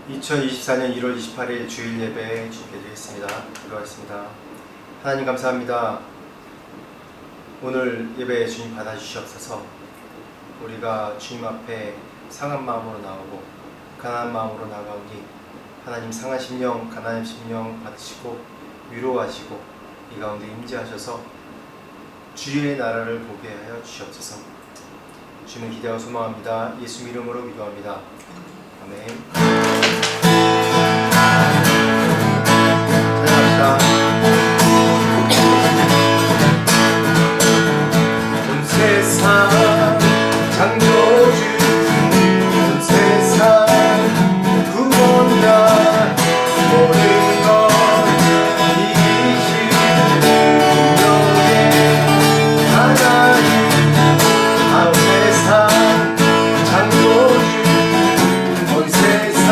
2024년 1월 28일 주일 예배 주님께 드리겠습니다. 기도하겠습니다. 하나님 감사합니다. 오늘 예배 주님 받아주시옵소서. 우리가 주님 앞에 상한 마음으로 나오고 가난한 마음으로 나가오니 하나님 상한 심령, 가난한 심령 받으시고 위로하시고 이 가운데 임재하셔서 주의 나라를 보게 하여 주시옵소서. 주님 기대하고 소망합니다. 예수 이름으로 기도합니다. 아멘. 온 세상 창조주, 온 세상 구원자, 모든 것 이기신 운명의 하나님, 온 세상 창조주, 온 세상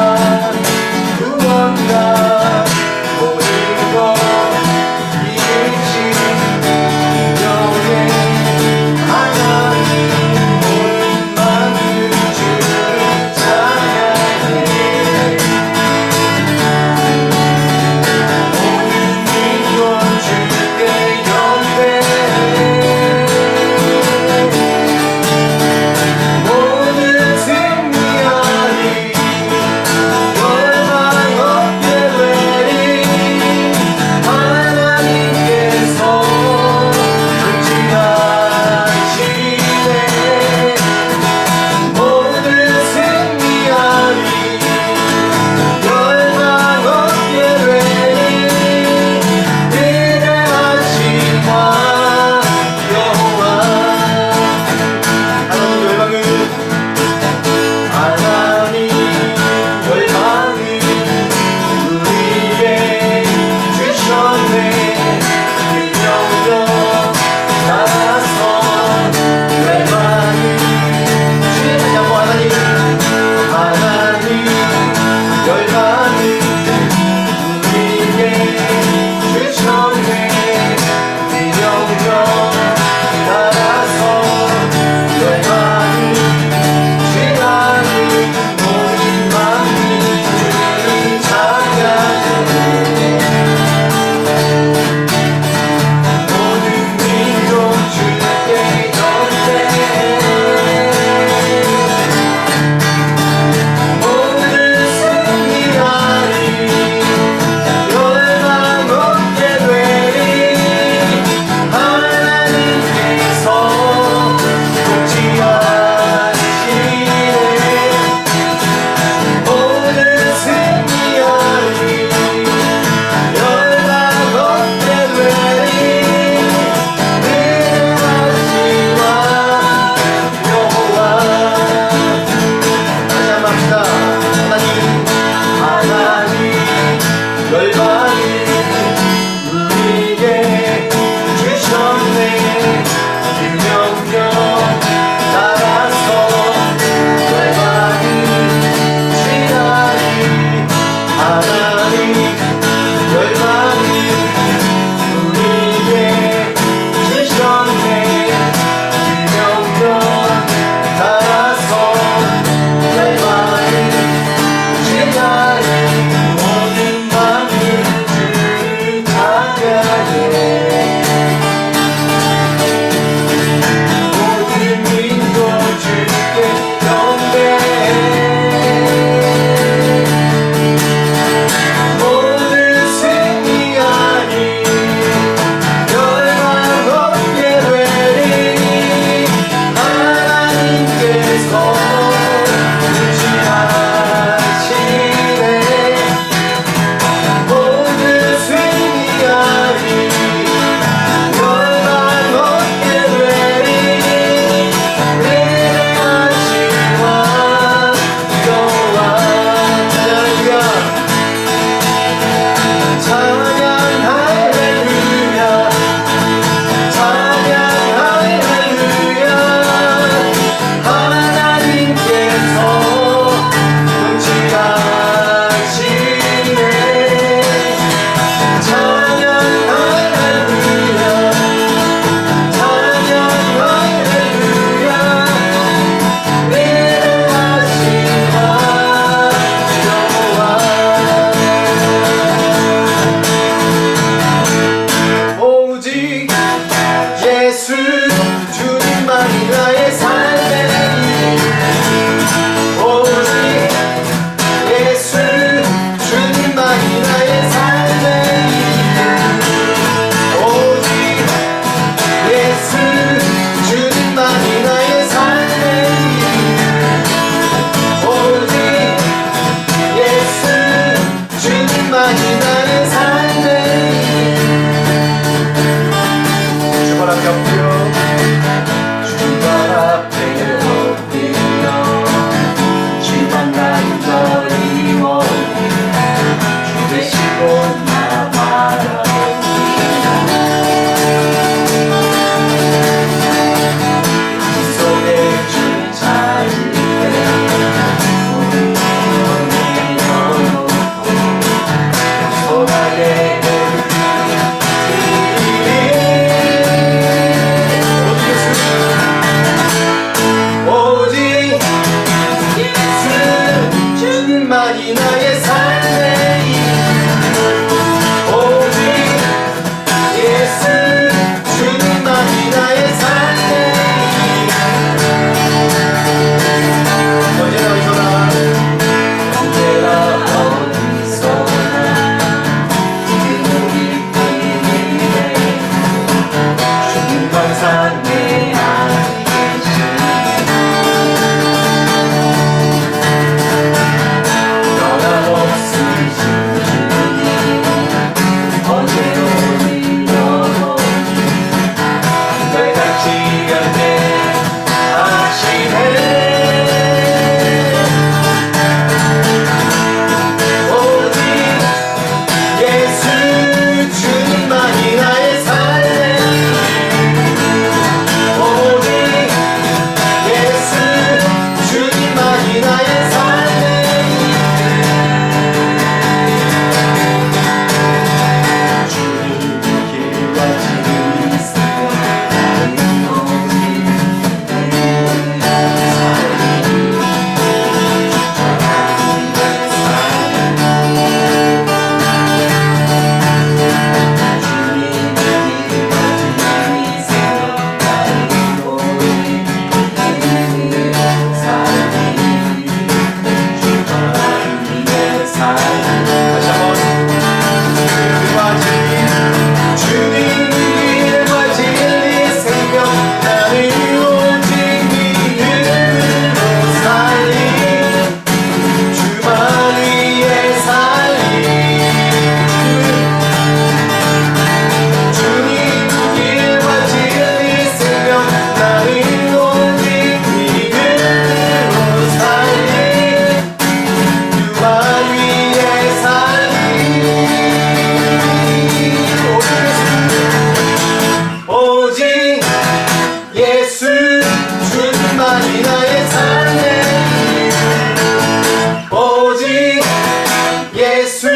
예수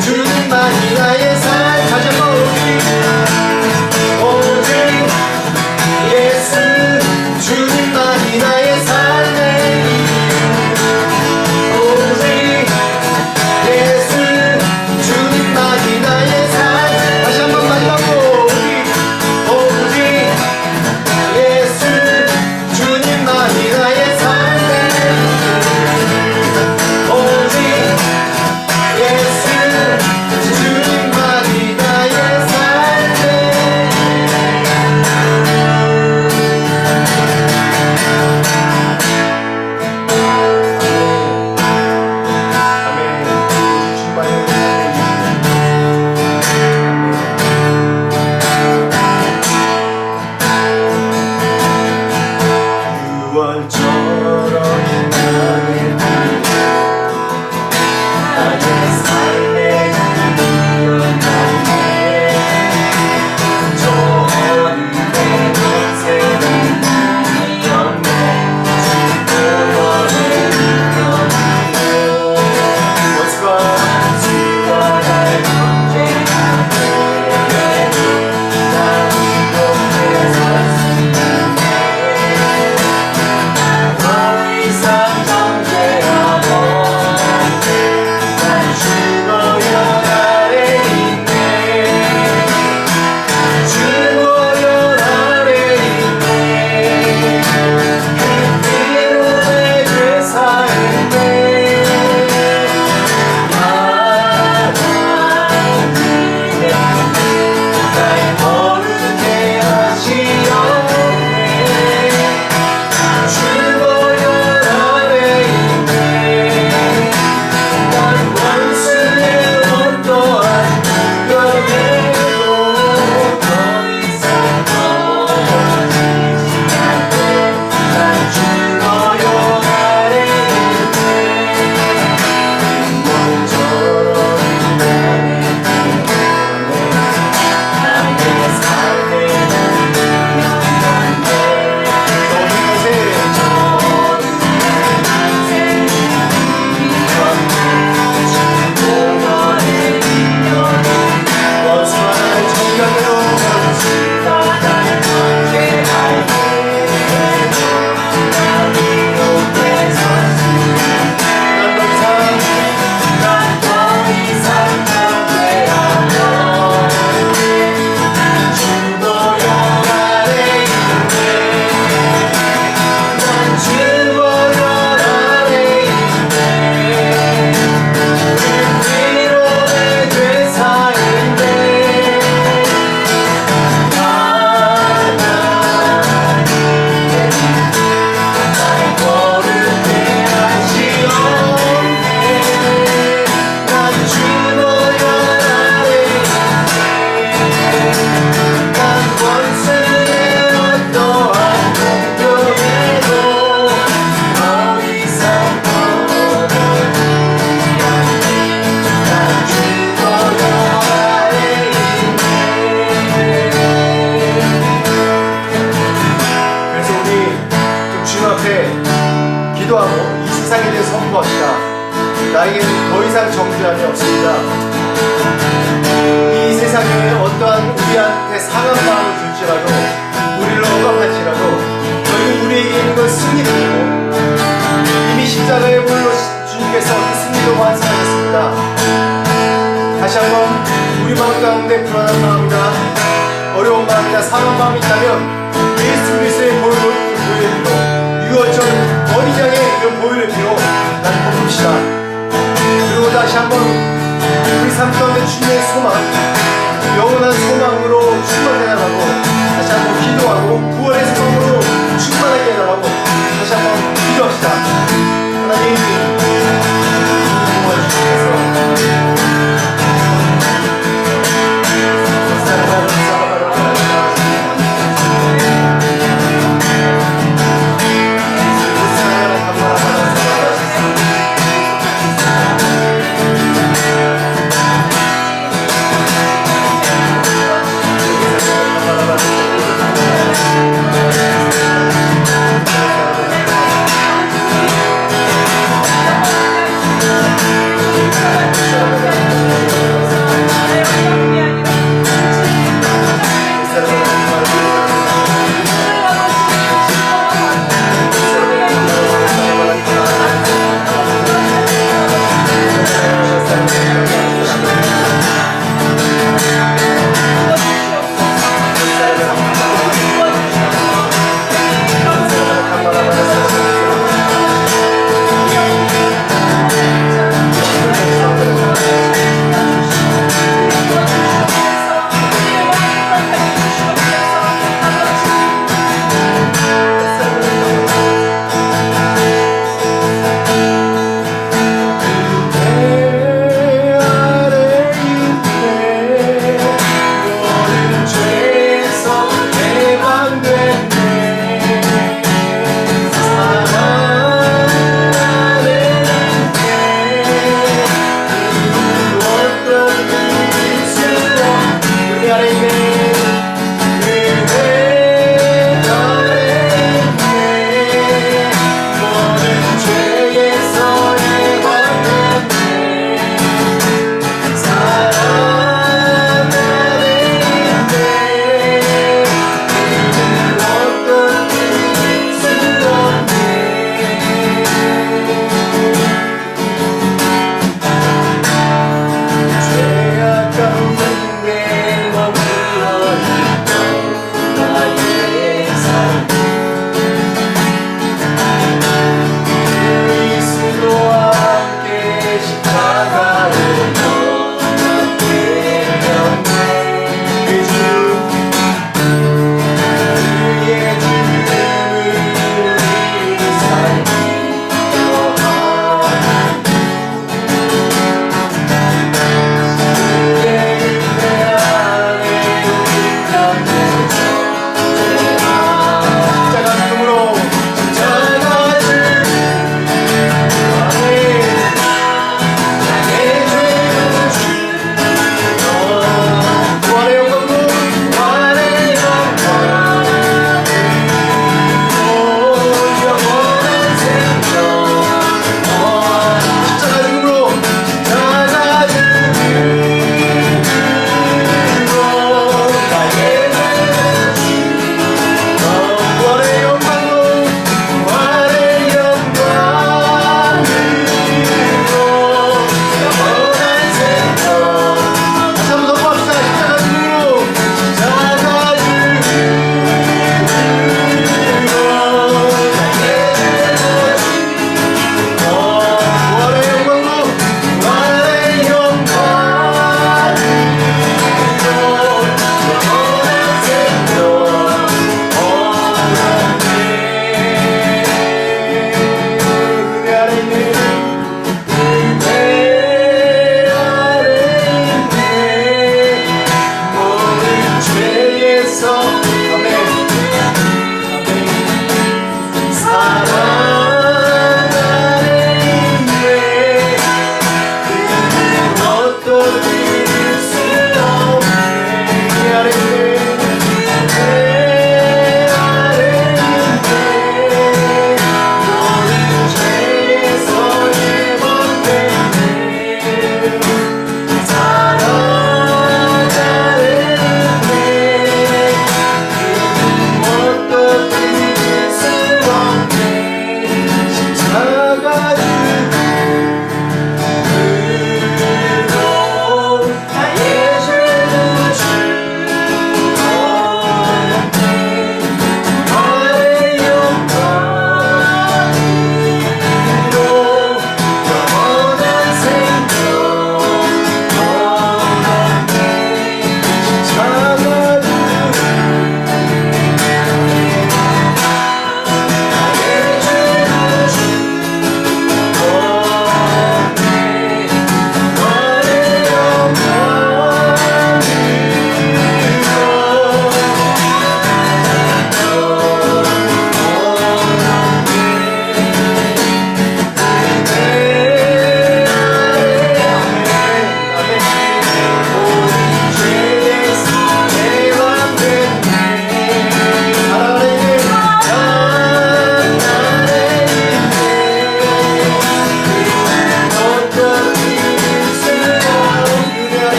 주님만이 나의 삶. 다시 한번 오직 예수 주님만이 나의 삶의 이유. 오직 예수 주님만이 나의 삶. 다시 한번 마지막으로 오직 예수 주님만이 나의 삶의 이유. 오직 예수 주님만이 나의 삶의 아멘. 주님만이 유월처럼 나의 삶의 이어나네. 저 어둠의 곳에는 눈이 없네. 주보혈의 능력으로 원수가 날 경쟁하네. 난 이렇게 설 수 있네. 더 이상 정죄하고 난 주보혈 아래 있네. 주보혈 아래 있네. 그 피로 내 죄 사했네. 하나님의 날 거룩해 하시었네. 주보혈 아래 있네. 난 원수의 어떠한 능력에도 더 이상 넘어지지 않네. 난 주보혈 아래 있네. 원처럼 나의 삶의 능력만데. 기도하고 이 세상에 대해 선포합시다. 나에게는 더 이상 정죄함이 없습니다. 이 세상에 어떠한 우리한테 상한 마음을 줄지라도, 우리를 억압할지라도 결국 우리에게 있는 건 승리뿐이고, 이미 십자가의 물로 주님께서 그 승리도 완성하셨습니다. 다시 한번 우리 마음 가운데 불안한 마음이나 어려운 마음이나 상한 마음이 있다면 예수 그리스도의 보혈로 유월절 어린양의 이런 보혈의 피로 난 덮읍시다. 그리고 다시 한번 우리 삶 가운데 주님의 소망, 영원한 소망으로 충만해나가고, 다시 한번 기도하고 부활의 소망으로 충만하게 해나가고, 다시 한번 기도합시다. 하나님 도와주시면서 그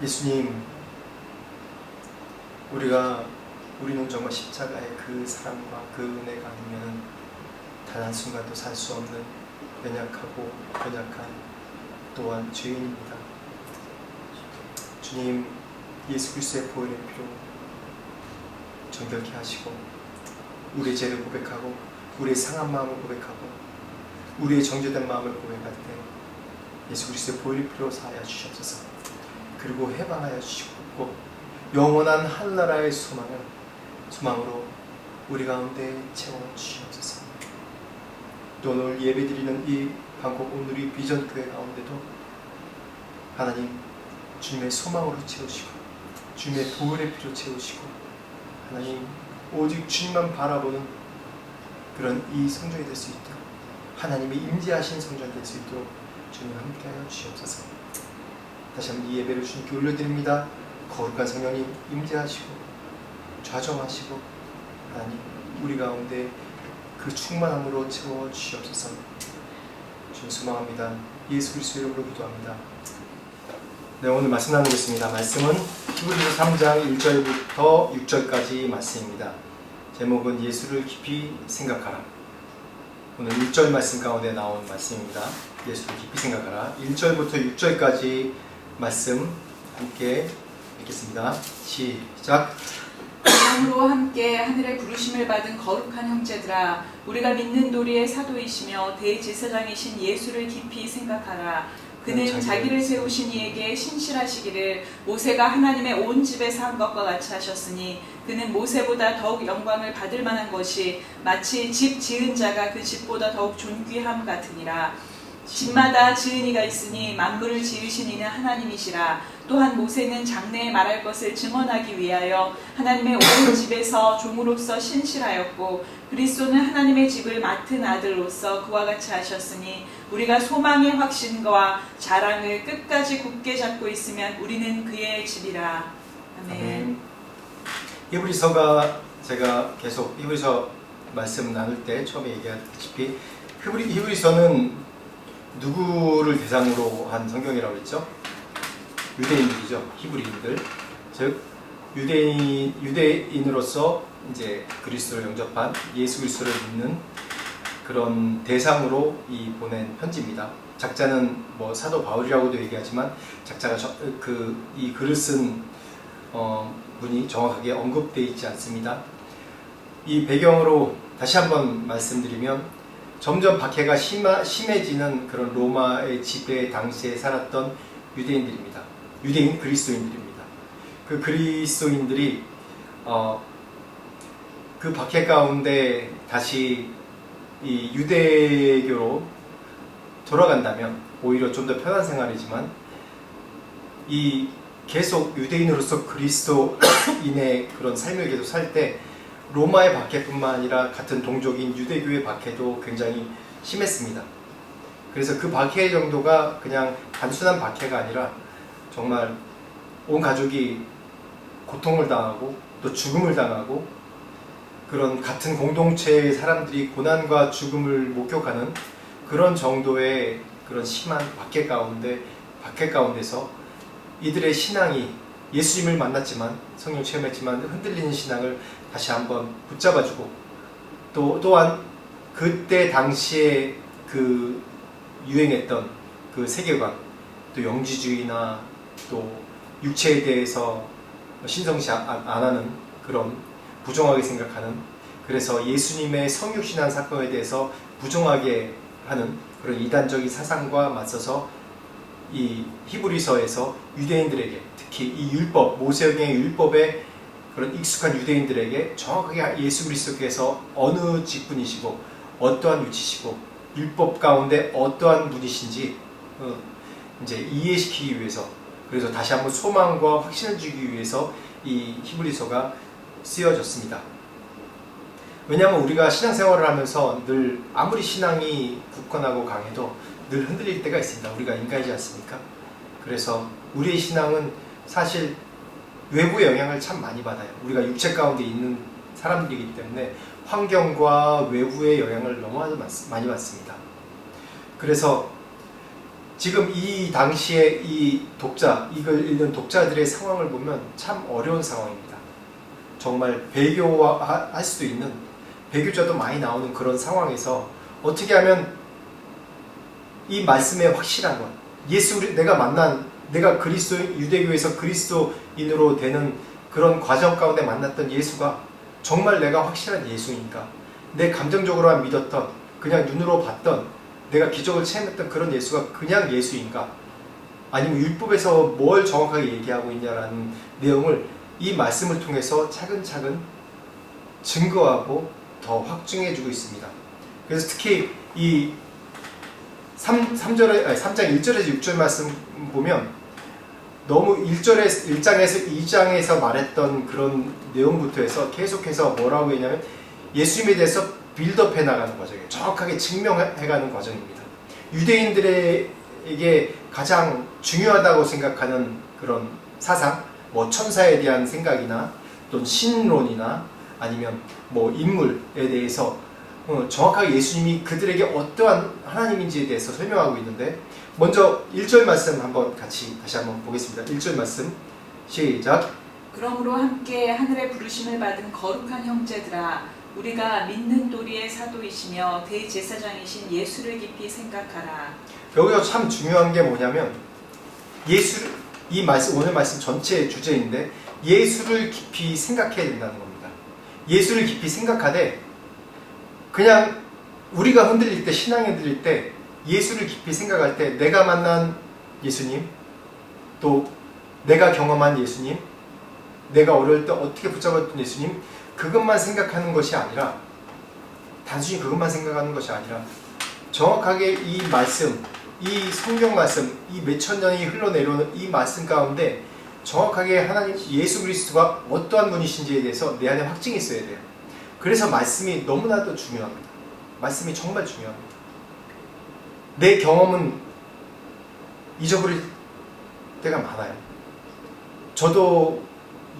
예수님, 우리는 정말 십자가의 그 사랑과 그 은혜가 아니면 단 한순간도 살 수 없는 연약하고 연약한 또한 죄인입니다. 주님, 예수 그리스도의 보혈의 피로 정결케 하시고 우리의 죄를 고백하고 우리의 상한 마음을 고백하고 우리의 정죄된 마음을 고백할 때 예수 그리스도의 보혈의 피로 사하여 주시옵소서. 그리고 해방하여 주시고 영원한 한나라의 소망으로 우리 가운데 채워 주시옵소서. 또 오늘 예배드리는 이 방콕 오늘이 비전교회 가운데도 하나님 주님의 소망으로 채우시고 주님의 보혈의 피로 채우시고 하나님 오직 주님만 바라보는 그런 이 성전이 될 수 있도록 하나님이 임재하신 성전이 될 수 있도록 주님 함께하여 주시옵소서. 다시 한번 이 예배를 주님께 올려드립니다. 거룩한 성령님 임재하시고 좌정하시고 하나님 우리 가운데 그 충만함으로 채워 주시옵소서. 주님 소망합니다. 예수 그리스도 이름으로 기도합니다. 네, 오늘 말씀 나누겠습니다. 말씀은 히브리서 3장 1절부터 6절까지 말씀입니다. 제목은 예수를 깊이 생각하라. 오늘 1절 말씀 가운데 나온 말씀입니다. 예수를 깊이 생각하라. 1절부터 6절까지 말씀 함께 읽겠습니다. 시작. 그러므로 함께 하늘의 부르심을 받은 거룩한 형제들아, 우리가 믿는 도리의 사도이시며 대제사장이신 예수를 깊이 생각하라. 그는 자기를 세우신 이에게 신실하시기를 모세가 하나님의 온 집에서 한 것과 같이 하셨으니 그는 모세보다 더욱 영광을 받을 만한 것이 마치 집 지은 자가 그 집보다 더욱 존귀함 같으니라. 집마다 지은 이가 있으니 만물을 지으신 이는 하나님이시라. 또한 모세는 장래에 말할 것을 증언하기 위하여 하나님의 온 집에서 종으로서 신실하였고 그리스도는 하나님의 집을 맡은 아들로서 그와 같이 하셨으니 우리가 소망의 확신과 자랑을 끝까지 굳게 잡고 있으면 우리는 그의 집이라. 아멘. 히브리서가 제가 계속 히브리서 말씀 나눌 때 처음에 얘기했다시피 히브리서는 누구를 대상으로 한 성경이라고 했죠? 유대인들이죠. 히브리인들. 즉 유대인으로서 이제 그리스도를 영접한 예수 그리스도를 믿는 그런 대상으로 이 보낸 편지입니다. 작자는 뭐 사도 바울이라고도 얘기하지만 작자가 이 글을 쓴 분이 정확하게 언급되어 있지 않습니다. 이 배경으로 다시 한번 말씀드리면 점점 박해가 심해지는 그런 로마의 지배 당시에 살았던 유대인들입니다. 유대인 그리스도인들입니다. 그 그리스도인들이 그 박해 가운데 다시 이 유대교로 돌아간다면 오히려 좀 더 편한 생활이지만 이 계속 유대인으로서 그리스도인의 그런 삶을 계속 살 때 로마의 박해뿐만 아니라 같은 동족인 유대교의 박해도 굉장히 심했습니다. 그래서 그 박해 정도가 그냥 단순한 박해가 아니라 정말 온 가족이 고통을 당하고 또 죽음을 당하고 그런 같은 공동체의 사람들이 고난과 죽음을 목격하는 그런 정도의 그런 심한 박해 가운데서 이들의 신앙이 예수님을 만났지만 성령 체험했지만 흔들리는 신앙을 다시 한번 붙잡아주고 또한 그때 당시에 그 유행했던 그 세계관 또 영지주의나 또 육체에 대해서 신성시 안 하는 그런 부정하게 생각하는 그래서 예수님의 성육신한 사건에 대해서 부정하게 하는 그런 이단적인 사상과 맞서서 이 히브리서에서 유대인들에게 특히 이 율법 모세경의 율법에 그런 익숙한 유대인들에게 정확하게 예수 그리스도께서 어느 직분이시고 어떠한 위치시고 율법 가운데 어떠한 분이신지 이제 이해시키기 위해서 그래서 다시 한번 소망과 확신을 주기 위해서 이 히브리서가 쓰여졌습니다. 왜냐하면 우리가 신앙생활을 하면서 늘 아무리 신앙이 굳건하고 강해도 늘 흔들릴 때가 있습니다. 우리가 인간이지 않습니까? 그래서 우리의 신앙은 사실 외부의 영향을 참 많이 받아요. 우리가 육체 가운데 있는 사람들이기 때문에 환경과 외부의 영향을 너무 많이 받습니다. 그래서 지금 이 당시에 이 이걸 읽는 독자들의 상황을 보면 참 어려운 상황입니다. 정말 배교할 수도 있는, 배교자도 많이 나오는 그런 상황에서 어떻게 하면 이 말씀의 확실한 것, 내가 유대교에서 그리스도인으로 되는 그런 과정 가운데 만났던 예수가 정말 내가 확실한 예수인가, 내 감정적으로만 믿었던, 그냥 눈으로 봤던, 내가 기적을 체험했던 그런 예수가 그냥 예수인가, 아니면 율법에서 뭘 정확하게 얘기하고 있냐라는 내용을 이 말씀을 통해서 차근차근 증거하고 더 확증해주고 있습니다. 그래서 특히 이 3장 1절에서 6절 말씀 보면 너무 1장에서 2장에서 말했던 그런 내용부터 해서 계속해서 뭐라고 했냐면 예수님에 대해서 빌드업해 나가는 과정이에요. 정확하게 증명해가는 과정입니다. 유대인들에게 가장 중요하다고 생각하는 그런 사상, 뭐 천사에 대한 생각이나 또는 신론이나 아니면 뭐 인물에 대해서 정확하게 예수님이 그들에게 어떠한 하나님인지에 대해서 설명하고 있는데, 먼저 1절 말씀 다시 한번 보겠습니다. 1절 말씀 시작. 그러므로 함께 하늘의 부르심을 받은 거룩한 형제들아, 우리가 믿는 도리의 사도이시며 대제사장이신 예수를 깊이 생각하라. 여기서 참 중요한 게 뭐냐면 오늘 말씀 전체의 주제인데 예수를 깊이 생각해야 된다는 겁니다. 예수를 깊이 생각하되, 그냥 우리가 흔들릴 때, 신앙이 흔들릴 때 예수를 깊이 생각할 때 내가 만난 예수님, 또 내가 경험한 예수님, 내가 어려울 때 어떻게 붙잡았던 예수님, 그것만 생각하는 것이 아니라, 단순히 그것만 생각하는 것이 아니라 정확하게 이 말씀, 이 성경 말씀, 이 몇천 년이 흘러내려오는 이 말씀 가운데 정확하게 하나님 예수 그리스도가 어떠한 분이신지에 대해서 내 안에 확증이 있어야 돼요. 그래서 말씀이 너무나도 중요합니다. 말씀이 정말 중요합니다. 내 경험은 잊어버릴 때가 많아요. 저도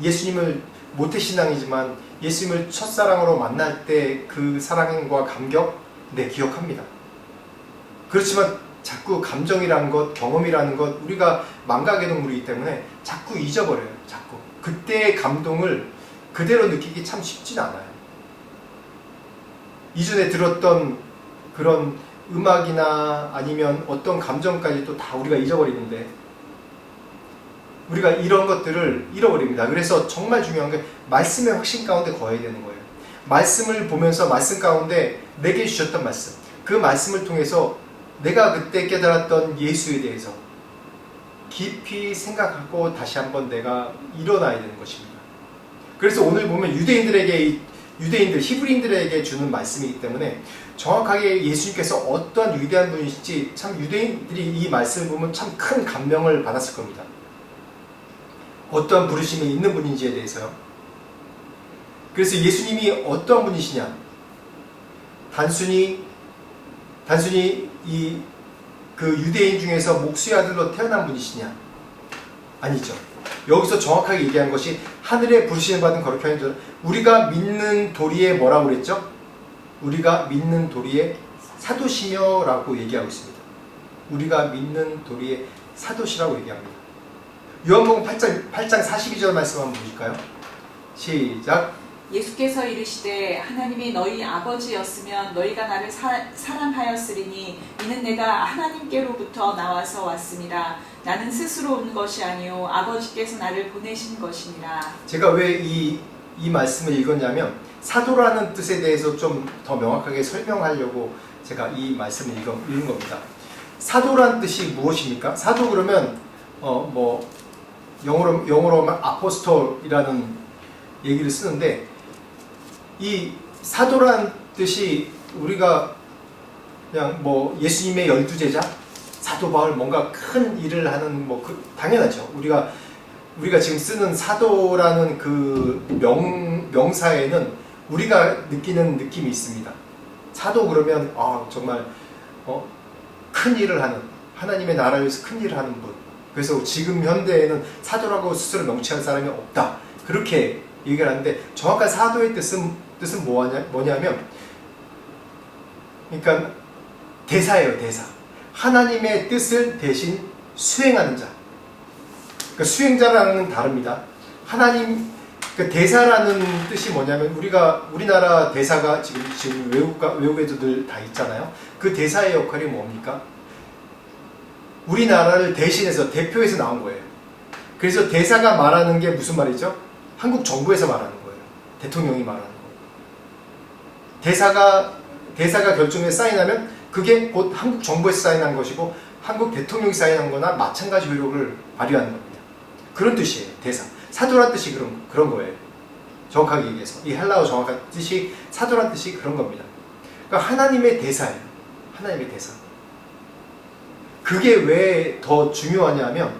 예수님을 모태신앙이지만 예수님을 첫사랑으로 만날 때 그 사랑과 감격, 기억합니다. 그렇지만 자꾸 감정이라는 것, 경험이라는 것, 우리가 망각의 동물이기 때문에 자꾸 잊어버려요. 자꾸 그때의 감동을 그대로 느끼기 참 쉽진 않아요. 이전에 들었던 그런 음악이나 아니면 어떤 감정까지도 다 우리가 잊어버리는데, 우리가 이런 것들을 잃어버립니다. 그래서 정말 중요한 게 말씀의 확신 가운데 거해야 되는 거예요. 말씀을 보면서 말씀 가운데 내게 주셨던 말씀, 그 말씀을 통해서 내가 그때 깨달았던 예수에 대해서 깊이 생각하고 다시 한번 내가 일어나야 되는 것입니다. 그래서 오늘 보면 히브리인들에게 주는 말씀이기 때문에 정확하게 예수님께서 어떠한 위대한 분이신지 참 유대인들이 이 말씀을 보면 참 큰 감명을 받았을 겁니다. 어떠한 부르심이 있는 분인지에 대해서요. 그래서 예수님이 어떠한 분이시냐, 단순히 그 유대인 중에서 목수의 아들로 태어난 분이시냐? 아니죠. 여기서 정확하게 얘기한 것이 하늘의 부르심을 받은 거룩한 형제들, 우리가 믿는 도리에 뭐라고 그랬죠? 우리가 믿는 도리의 사도시며 라고 얘기하고 있습니다. 우리가 믿는 도리의 사도시라고 얘기합니다. 요한복음 8장 42절 말씀 한번 보실까요? 시작. 예수께서 이르시되 하나님이 너희 아버지였으면 너희가 나를 사랑하였으리니 이는 내가 하나님께로부터 나와서 왔습니다. 나는 스스로 온 것이 아니요 아버지께서 나를 보내신 것이니라. 제가 왜 이 말씀을 읽었냐면 사도라는 뜻에 대해서 좀 더 명확하게 설명하려고 제가 이 말씀을 읽은 겁니다. 사도라는 뜻이 무엇입니까? 사도 그러면 영어로 하면 아포스톨이라는 얘기를 쓰는데, 이 사도라는 뜻이 우리가 그냥 예수님의 12제자, 사도 바울 뭔가 큰 일을 하는 당연하죠. 우리가 지금 쓰는 사도라는 그 명사에는 우리가 느끼는 느낌이 있습니다. 사도 그러면 정말 큰 일을 하는, 하나님의 나라를 위해서 큰 일을 하는 분. 그래서 지금 현대에는 사도라고 스스로 명칭한 사람이 없다, 그렇게 얘기를 하는데, 정확한 사도의 뜻은 뭐냐면, 그러니까 대사예요. 대사. 하나님의 뜻을 대신 수행하는 자. 그러니까 수행자랑은 다릅니다. 하나님, 그 대사라는 뜻이 뭐냐면 우리나라 대사가 지금 외국 애들 다 있잖아요. 그 대사의 역할이 뭡니까? 우리나라를 대신해서 대표해서 나온 거예요. 그래서 대사가 말하는 게 무슨 말이죠? 한국 정부에서 말하는 거예요. 대통령이 말하는 거예요. 대사가 결정에 사인하면 그게 곧 한국 정부에서 사인한 것이고 한국 대통령이 사인한 거나 마찬가지 효력을 발휘하는 겁니다. 그런 뜻이에요. 대사. 사도란 뜻이 그런 거예요. 정확하게 얘기해서. 이 헬라어 정확한 뜻이 사도란 뜻이 그런 겁니다. 그러니까 하나님의 대사예요. 하나님의 대사. 그게 왜 더 중요하냐면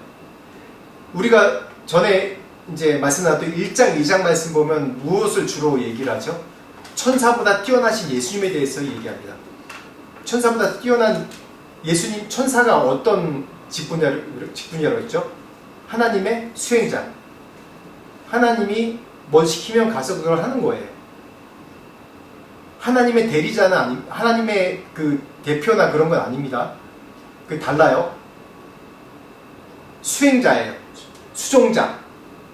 우리가 전에 이제 말씀 나왔던 1장, 2장 말씀 보면 무엇을 주로 얘기를 하죠? 천사보다 뛰어나신 예수님에 대해서 얘기합니다. 천사보다 뛰어난 예수님, 천사가 어떤 직분이라고 했죠? 하나님의 수행자. 하나님이 뭘 시키면 가서 그걸 하는 거예요. 하나님의 대리자는 하나님의 그 대표나 그런 건 아닙니다. 그 달라요. 수행자예요. 수종자.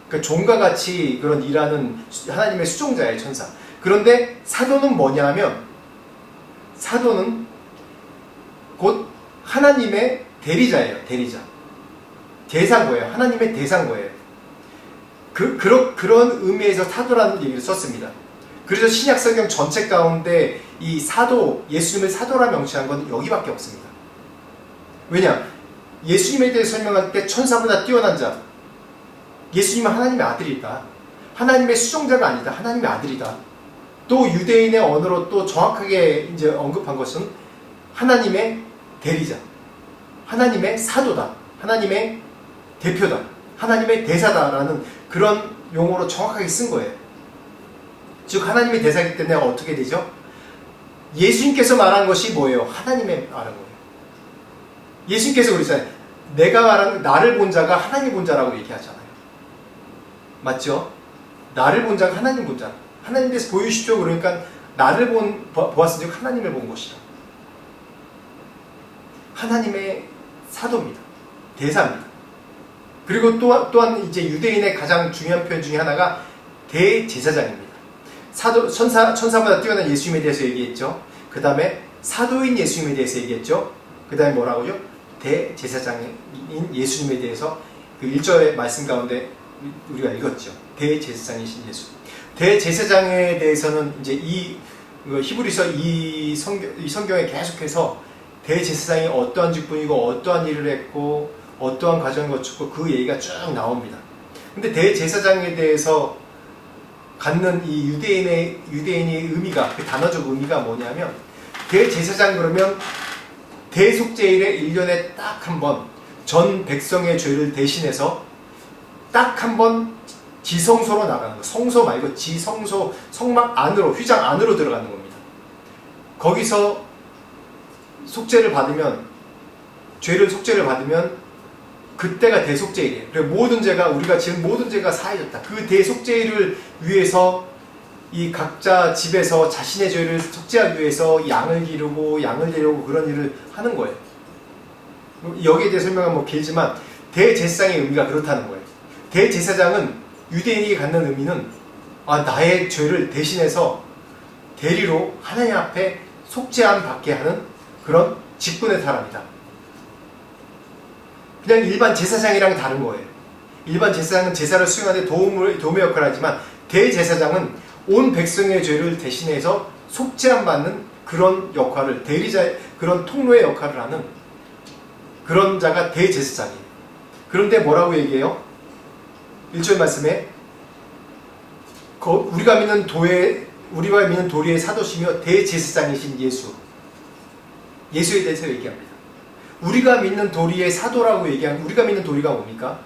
그 종과 같이 그런 일하는 하나님의 수종자예요, 천사. 그런데 사도는 뭐냐 하면 사도는 곧 하나님의 대리자예요, 대리자. 대사인 거예요. 하나님의 대사인 거예요. 그런 의미에서 사도라는 얘기를 썼습니다. 그래서 신약 성경 전체 가운데 이 사도, 예수님을 사도라 명시한 건 여기밖에 없습니다. 왜냐? 예수님에 대해 설명할 때 천사보다 뛰어난 자. 예수님은 하나님의 아들이다. 하나님의 수종자가 아니다. 하나님의 아들이다. 또 유대인의 언어로 또 정확하게 이제 언급한 것은 하나님의 대리자. 하나님의 사도다. 하나님의 대표다. 하나님의 대사다라는 그런 용어로 정확하게 쓴 거예요. 즉 하나님의 대사이기 때문에 어떻게 되죠? 예수님께서 말한 것이 뭐예요? 하나님의 말한 거예요. 예수님께서 그러잖아요. 내가 말한 나를 본 자가 하나님 본 자라고 얘기하잖아요. 맞죠? 나를 본 자가 하나님 본 자. 하나님 대해서 보여주십시오. 그러니까 나를 보았으니 하나님을 본 것이다. 하나님의 사도입니다. 대사입니다. 그리고 또한 이제 유대인의 가장 중요한 표현 중에 하나가 대제사장입니다. 천사보다 뛰어난 예수님에 대해서 얘기했죠. 그 다음에 사도인 예수님에 대해서 얘기했죠. 그 다음에 뭐라고요? 대제사장인 예수님에 대해서 그 1절의 말씀 가운데 우리가 읽었죠. 대제사장이신 예수. 대제사장에 대해서는 이제 히브리서 이 성경에 계속해서 대제사장이 어떠한 직분이고 어떠한 일을 했고 어떠한 과정을 거쳤고 그 얘기가 쭉 나옵니다. 근데 대제사장에 대해서 갖는 이 유대인의 의미가, 그 단어적 의미가 뭐냐면 대제사장 그러면 대속죄일에 1년에 딱 한 번 전 백성의 죄를 대신해서 딱 한 번 지성소로 나가는 거. 성소 말고 지성소, 성막 안으로, 휘장 안으로 들어가는 겁니다. 거기서 속죄를 받으면, 죄를 속죄를 받으면 그때가 대속죄일이에요. 그리고 우리가 지은 모든 죄가 사해졌다. 그 대속죄일을 위해서 이 각자 집에서 자신의 죄를 속죄하기 위해서 양을 기르고 양을 데려오고 그런 일을 하는 거예요. 여기에 대해 설명은 길지만 대제사장의 의미가 그렇다는 거예요. 대제사장은 유대인이 갖는 의미는 나의 죄를 대신해서 대리로 하나님 앞에 속죄함 받게 하는 그런 직분의 사람이다. 그냥 일반 제사장이랑 다른 거예요. 일반 제사장은 제사를 수행하는데 도움의 역할을 하지만 대제사장은 온 백성의 죄를 대신해서 속죄함 받는 그런 역할을, 그런 통로의 역할을 하는 그런 자가 대제사장이에요. 그런데 뭐라고 얘기해요? 1절 말씀에 우리가 믿는 도리의 사도시며 대제사장이신 예수에 대해서 얘기합니다. 우리가 믿는 도리의 사도라고 얘기하면 우리가 믿는 도리가 뭡니까?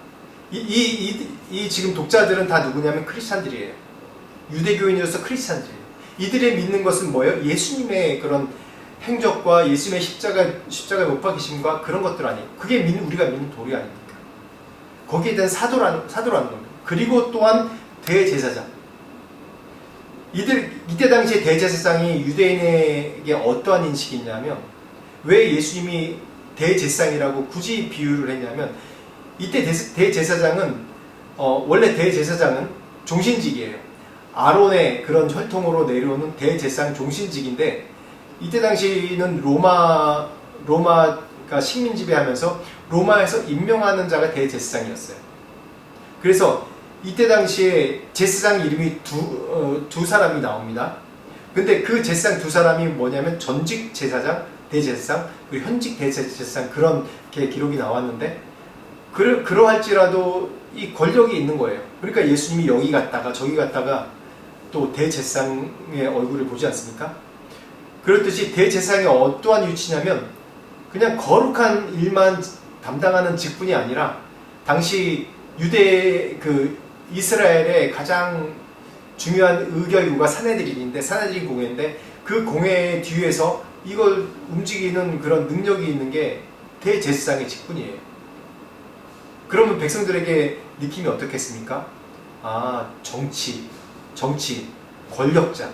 지금 독자들은 다 누구냐면 크리스찬들이에요. 유대교인으로서 크리스찬들이에요. 이들의 믿는 것은 뭐예요? 예수님의 그런 행적과 예수님의 십자가의 못 박히심과 그런 것들 아니에요. 그게 우리가 믿는 도리 아닙니까? 거기에 대한 사도라는 겁니다. 그리고 또한 대제사장. 이때 당시에 대제사장이 유대인에게 어떠한 인식이 있냐면 왜 예수님이 대제사장이라고 굳이 비유를 했냐면, 이때 대제사장은 원래 대제사장은 종신직이에요. 아론의 그런 혈통으로 내려오는 대제사장 종신직인데, 이때 당시는 로마가 식민 지배하면서 로마에서 임명하는 자가 대제사장이었어요. 그래서 이때 당시에 제사장 이름이 두 사람이 나옵니다. 근데 그 제사장 두 사람이 뭐냐면 전직 제사장, 대제사장, 그리고 현직 대제사장, 그런 기록이 나왔는데, 그러할지라도 이 권력이 있는 거예요. 그러니까 예수님이 여기 갔다가 저기 갔다가 또 대제사장의 얼굴을 보지 않습니까? 그렇듯이 대제사장이 어떠한 위치냐면 그냥 거룩한 일만 담당하는 직분이 아니라, 당시 이스라엘의 가장 중요한 의결구가 산헤드린 공회인데, 그 공회 뒤에서 이걸 움직이는 그런 능력이 있는 게 대제사장의 직분이에요. 그러면 백성들에게 느낌이 어떻겠습니까? 아, 정치, 권력자.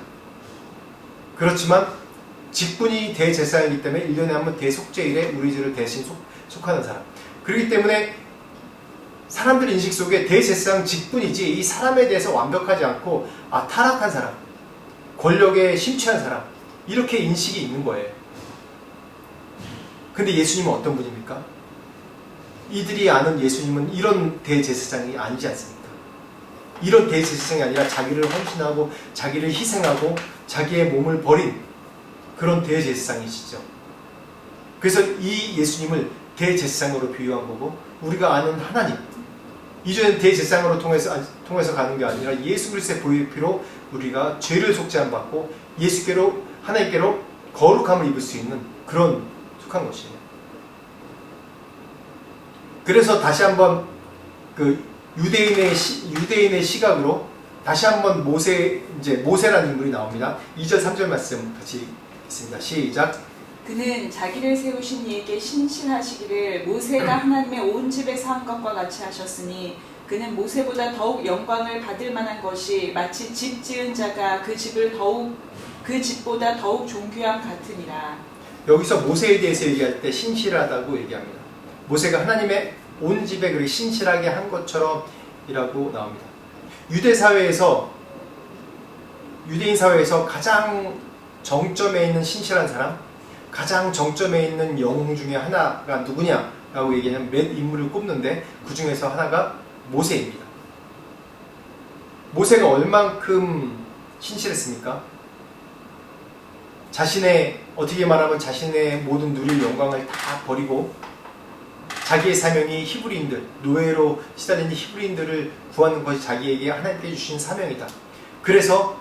그렇지만 직분이 대제사장이기 때문에 1년에 한 번 대속죄일에 우리들을 대신 속하는 사람. 그렇기 때문에 사람들 인식 속에 대제사장 직분이지 이 사람에 대해서 완벽하지 않고 타락한 사람, 권력에 심취한 사람, 이렇게 인식이 있는 거예요. 근데 예수님은 어떤 분입니까? 이들이 아는 예수님은 이런 대제사장이 아니지 않습니까? 이런 대제사장이 아니라 자기를 헌신하고 자기를 희생하고 자기의 몸을 버린 그런 대제사장이시죠. 그래서 이 예수님을 대제사장으로 비유한 거고, 우리가 아는 하나님, 이전에 대제사장으로 통해서 가는 게 아니라 예수 그리스도의 보혈로 우리가 죄를 속죄함 받고 하나님께로 거룩함을 입을 수 있는 그런 속한 것이에요. 그래서 다시 한번 유대인의 시각으로 다시 한번 모세라는 인물이 나옵니다. 2절 3절 말씀 같이 있습니다. 시작. 그는 자기를 세우신 이에게 신실하시기를 모세가 하나님의 온 집에서 한 것과 같이 하셨으니, 그는 모세보다 더욱 영광을 받을 만한 것이 마치 집 지은 자가 그 집보다 더욱 존귀함 같으니라. 여기서 모세에 대해서 얘기할 때 신실하다고 얘기합니다. 모세가 하나님의 온 집에 그렇게 신실하게 한 것처럼 이라고 나옵니다. 유대인 사회에서 가장 정점에 있는 신실한 사람, 가장 정점에 있는 영웅 중에 하나가 누구냐라고 얘기하면 몇 인물을 꼽는데, 그 중에서 하나가 모세입니다. 모세가 얼만큼 신실했습니까? 어떻게 말하면 자신의 모든 누릴 영광을 다 버리고 자기의 사명이 노예로 시달리는 히브리인들을 구하는 것이 자기에게 하나님께 주신 사명이다. 그래서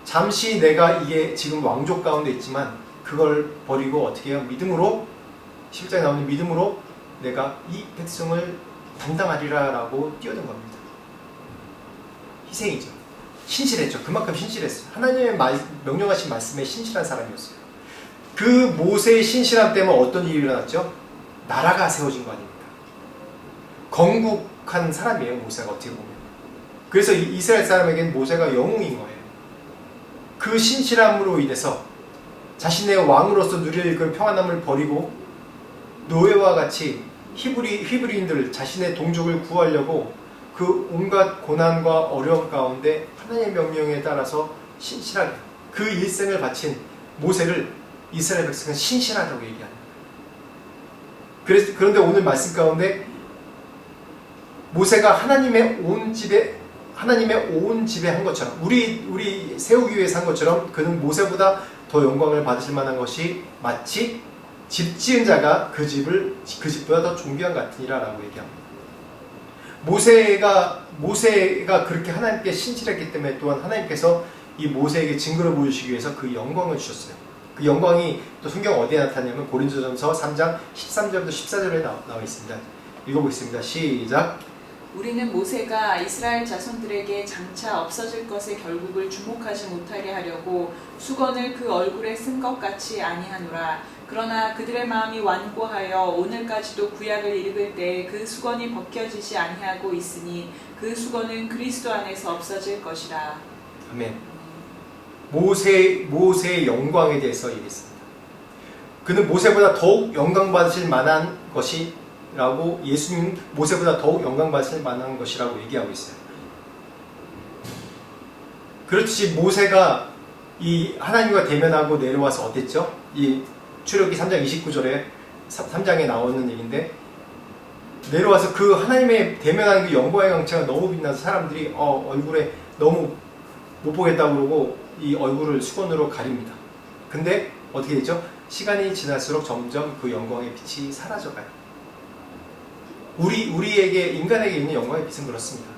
잠시 내가 이게 지금 왕족 가운데 있지만 그걸 버리고 어떻게 해요? 믿음으로, 11장에 나오는 믿음으로 내가 이 백성을 담당하리라 라고 뛰어든 겁니다. 희생이죠. 신실했죠. 그만큼 신실했어요. 하나님의 명령하신 말씀에 신실한 사람이었어요. 그 모세의 신실함 때문에 어떤 일이 일어났죠? 나라가 세워진 거 아닙니까? 건국한 사람이에요, 모세가 어떻게 보면. 그래서 이스라엘 사람에게는 모세가 영웅인 거예요. 그 신실함으로 인해서 자신의 왕으로서 누릴 그 평안함을 버리고 노예와 같이 히브리인들, 자신의 동족을 구하려고 그 온갖 고난과 어려움 가운데 하나님의 명령에 따라서 신실하게 그 일생을 바친 모세를 이스라엘 백성은 신실하다고 얘기합니다. 그런데 오늘 말씀 가운데 모세가 하나님의 온 집에 한 것처럼, 우리 세우기 위해서 한 것처럼, 그는 모세보다 더 영광을 받으실 만한 것이 마치 집 지은 자가 그 집보다 더 존귀한 같으니라 라고 얘기합니다. 모세가 그렇게 하나님께 신실했기 때문에 또한 하나님께서 이 모세에게 증거를 보여주시기 위해서 그 영광을 주셨어요. 그 영광이 또 성경 어디에 나타나냐면 고린도전서 3장 13절부터 14절에 나와 있습니다. 읽어보겠습니다. 시작. 우리는 모세가 이스라엘 자손들에게 장차 없어질 것의 결국을 주목하지 못하게 하려고 수건을 그 얼굴에 쓴 것 같이 아니하노라. 그러나 그들의 마음이 완고하여 오늘까지도 구약을 읽을 때 그 수건이 벗겨지지 아니하고 있으니 그 수건은 그리스도 안에서 없어질 것이라. 아멘. 모세의 영광에 대해서 얘기했습니다. 그는 모세보다 더욱 영광 받으실 만한 것이라고, 예수님 모세보다 더욱 영광 받으실 만한 것이라고 얘기하고 있어요. 그렇듯이 모세가 이 하나님과 대면하고 내려와서 어땠죠? 이 출애굽기 3장 29절에 3장에 나오는 얘기인데, 내려와서 그 하나님의 대면하는 그 영광의 광채가 너무 빛나서 사람들이 얼굴에 너무 못 보겠다고 그러고 이 얼굴을 수건으로 가립니다. 근데 어떻게 되죠? 시간이 지날수록 점점 그 영광의 빛이 사라져가요. 우리에게, 인간에게 있는 영광의 빛은 그렇습니다.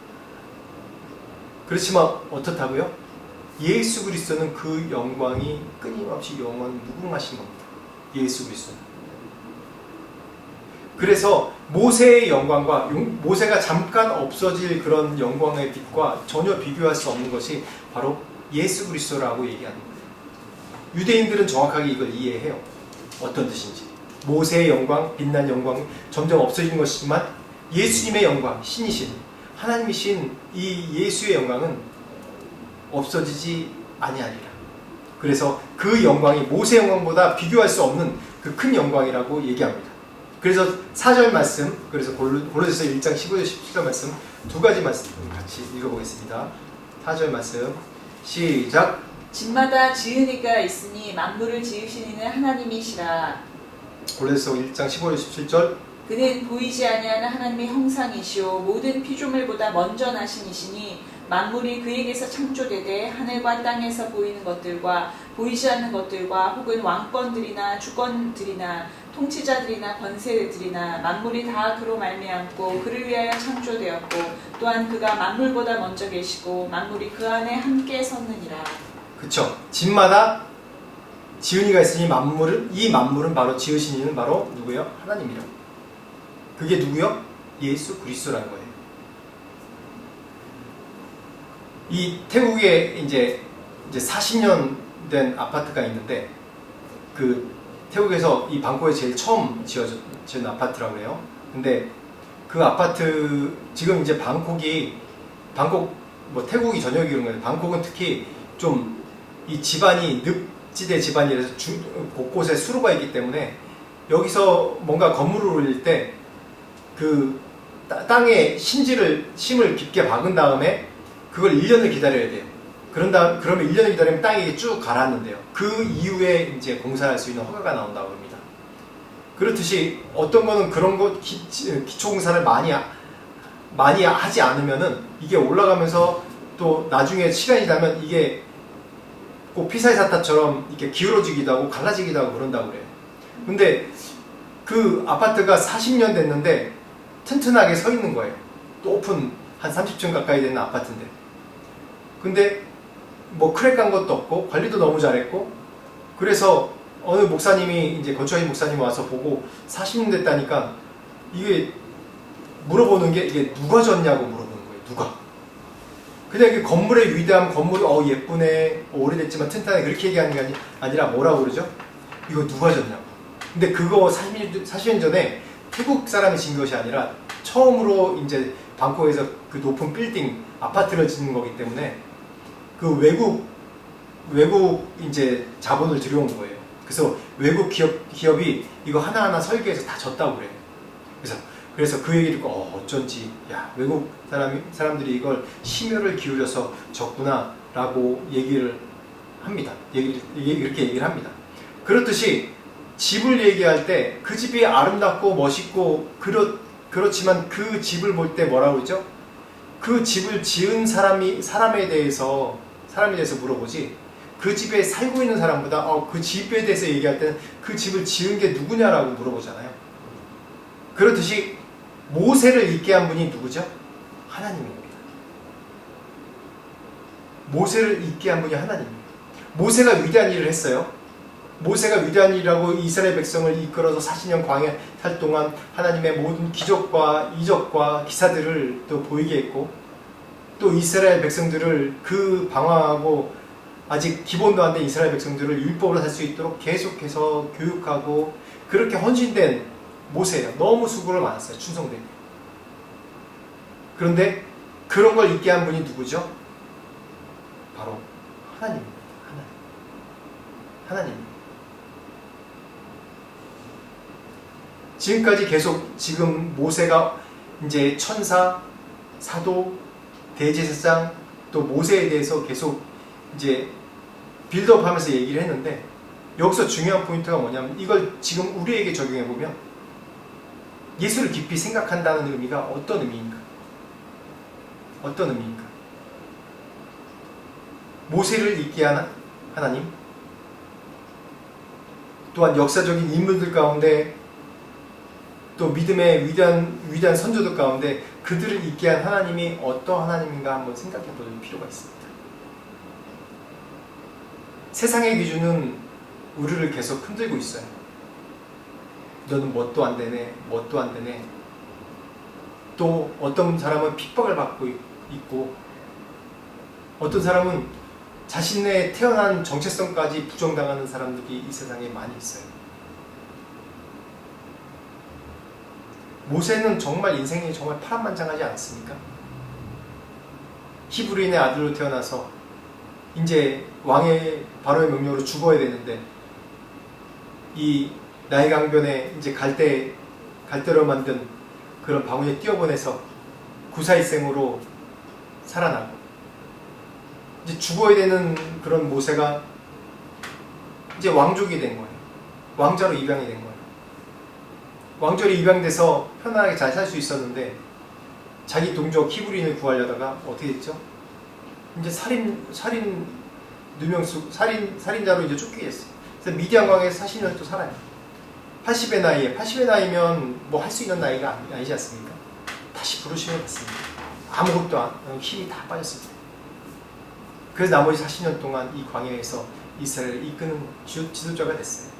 그렇지만 어떻다고요? 예수 그리스도는 그 영광이 끊임없이 영원 무궁하신 겁니다. 예수 그리스도는. 그래서 모세의 영광과 모세가 잠깐 없어질 그런 영광의 빛과 전혀 비교할 수 없는 것이 바로 예수 그리스도라고 얘기하는 거예요. 유대인들은 정확하게 이걸 이해해요. 어떤 뜻인지. 모세의 영광, 빛난 영광 점점 없어지는 것이지만 예수님의 영광, 신이신 하나님이신 이 예수의 영광은 없어지지 아니하리라. 그래서 그 영광이 모세 영광보다 비교할 수 없는 그 큰 영광이라고 얘기합니다. 그래서 4절 말씀, 그래서 골로새서 1장 15절 17절 말씀 두 가지 말씀 같이 읽어보겠습니다. 4절 말씀 시작. 집마다 지은 이가 있으니 만물을 지으신 이는 하나님이시라. 골로새서 1장 15절 17절. 그는 보이지 아니하는 하나님의 형상이시오 모든 피조물보다 먼저 나신 이시니 만물이 그에게서 창조되되 하늘과 땅에서 보이는 것들과 보이지 않는 것들과 혹은 왕권들이나 주권들이나 통치자들이나 권세들이나 만물이 다 그로 말미암고 그를 위하여 창조되었고 또한 그가 만물보다 먼저 계시고 만물이 그 안에 함께 섰느니라. 그쵸. 집마다 지은이가 있으니 이 만물은 바로 지으신 이는 바로 누구예요? 하나님이요. 그게 누구요? 예수 그리스도라는 거예요. 이 태국에 이제 40년 된 아파트가 있는데, 그 태국에서 이 방콕에 제일 처음 지어진 아파트라고 해요. 근데 그 아파트 지금 이제 방콕 뭐 태국이 전역이 그런 거예요. 방콕은 특히 좀 이 집안이 늪지대 집안이라서 곳곳에 수로가 있기 때문에 여기서 뭔가 건물을 올릴 때 그 땅에 심을 깊게 박은 다음에 그걸 1년을 기다려야 돼요. 그러면 1년을 기다리면 땅이 쭉 가라앉는데요. 그 이후에 이제 공사할 수 있는 허가가 나온다고 합니다. 그렇듯이 어떤 거는 그런 거 기초 공사를 많이 하지 않으면은 이게 올라가면서 또 나중에 시간이 지나면 이게 꼭 피사의 사탑처럼 이렇게 기울어지기도 하고 갈라지기도 하고 그런다고 그래요. 근데 그 아파트가 40년 됐는데 튼튼하게 서 있는 거예요. 높은 한 30층 가까이 되는 아파트인데. 근데 뭐 크랙 간 것도 없고 관리도 너무 잘했고, 그래서 어느 목사님이 이제 건축하신 목사님 와서 보고 40년 됐다니까 이게 물어보는 게 이게 누가 졌냐고 물어보는 거예요. 누가? 그냥 그 건물의 위대함, 건물이 예쁘네, 오래됐지만 튼튼하네 그렇게 얘기하는 게 아니라 뭐라고 그러죠? 이거 누가 졌냐고. 근데 그거 40년 전에 태국 사람이 진 것이 아니라 처음으로 이제 방콕에서 그 높은 빌딩 아파트를 짓는 거기 때문에 그 외국 이제 자본을 들여온 거예요. 그래서 외국 기업이 이거 하나하나 설계해서 다 졌다고 그래요. 그래서 그 얘기 듣고 어쩐지 외국 사람들이 이걸 심혈을 기울여서 졌구나라고 얘기를 합니다. 이렇게 얘기를 합니다. 그렇듯이 집을 얘기할 때 그 집이 아름답고 멋있고 그렇지만 그 집을 볼 때 뭐라고 그러죠? 그 집을 지은 사람에 대해서 물어보지, 그 집에 살고 있는 사람보다 그 집에 대해서 얘기할 때는 그 집을 지은 게 누구냐라고 물어보잖아요. 그렇듯이 모세를 있게 한 분이 누구죠? 하나님입니다. 모세를 있게 한 분이 하나님입니다. 모세가 위대한 일을 했어요. 모세가 위대한 일이라고 이스라엘 백성을 이끌어서 40년 광야 살 동안 하나님의 모든 기적과 이적과 기사들을 또 보이게 했고, 또 이스라엘 백성들을 그 방황하고 아직 기본도 안 된 이스라엘 백성들을 율법으로 살 수 있도록 계속해서 교육하고 그렇게 헌신된 모세예요. 너무 수고를 많았어요. 충성되게. 그런데 그런 걸 있게 한 분이 누구죠? 바로 하나님입니다. 하나님. 지금까지 계속 지금 모세가 이제 천사, 사도, 대제사장 또 모세에 대해서 계속 이제 빌드업하면서 얘기를 했는데 여기서 중요한 포인트가 뭐냐면 이걸 지금 우리에게 적용해 보면 예수를 깊이 생각한다는 의미가 어떤 의미인가? 어떤 의미인가? 모세를 있게 한 하나님, 또한 역사적인 인물들 가운데 또 믿음의 위대한 선조들 가운데 그들을 있게 한 하나님이 어떤 하나님인가 한번 생각해 볼 필요가 있습니다. 세상의 기준은 우리를 계속 흔들고 있어요. 너는 뭣도 안 되네, 뭣도 안 되네. 또 어떤 사람은 핍박을 받고 있고 어떤 사람은 자신의 태어난 정체성까지 부정당하는 사람들이 이 세상에 많이 있어요. 모세는 정말 인생이 정말 파란만장하지 않습니까? 히브리인의 아들로 태어나서 이제 왕의 바로의 명령으로 죽어야 되는데 이 나일 강변에 이제 갈대로 만든 그런 방울에 띄어보내서 구사일생으로 살아나고 이제 죽어야 되는 그런 모세가 이제 왕족이 된 거예요. 왕자로 입양이 된 거예요. 왕자로 입양돼서 편안하게 잘 살 수 있었는데 자기 동족 히브리인을 구하려다가 어떻게 됐죠? 이제 살인자로 이제 쫓기게 됐어요. 그래서 미디안 왕에서 40년 또 살아요. 80의 나이면 뭐 할 수 있는 나이가 아니지 않습니까? 다시 부르심을 받습니다. 아무것도 안, 힘이 다 빠졌습니다. 그래서 나머지 40년 동안 이 광야에서 이스라엘을 이끄는 지도자가 됐어요.